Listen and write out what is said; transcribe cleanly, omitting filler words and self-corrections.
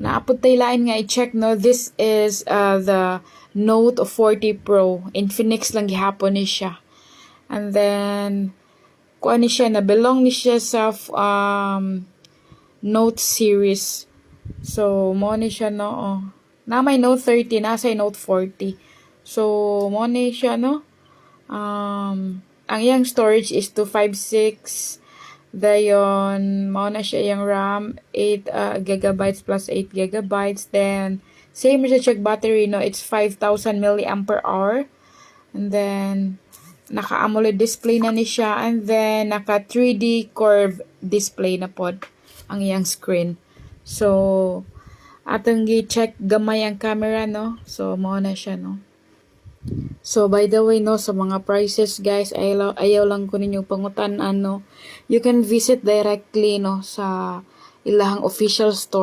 naapod tayo lain nga i-check, no? This is the Note 40 Pro. Infinix lang gihapon ni siya. And then, kuan ni siya, na-belong ni siya sa Note series. So, mo ni siya, no? Oh. Na may Note 30, nasa Note 40. So, mo ni siya, no? Ang iyang storage is 256. Dayon, mo na siya yung RAM, 8 gigabytes plus 8 gigabytes. Then, same siya check battery, no? It's 5,000 milliampere hour. And then, naka-AMOLED display na ni siya. And then, naka 3D curve display na pod ang iyang screen. So, atong gi-check gamay ang camera, no? So, mo na siya, no? So, by the way, no, sa mga prices, guys, ayaw lang ko ninyong pangutan, ano, you can visit directly, no, sa ilahang official store.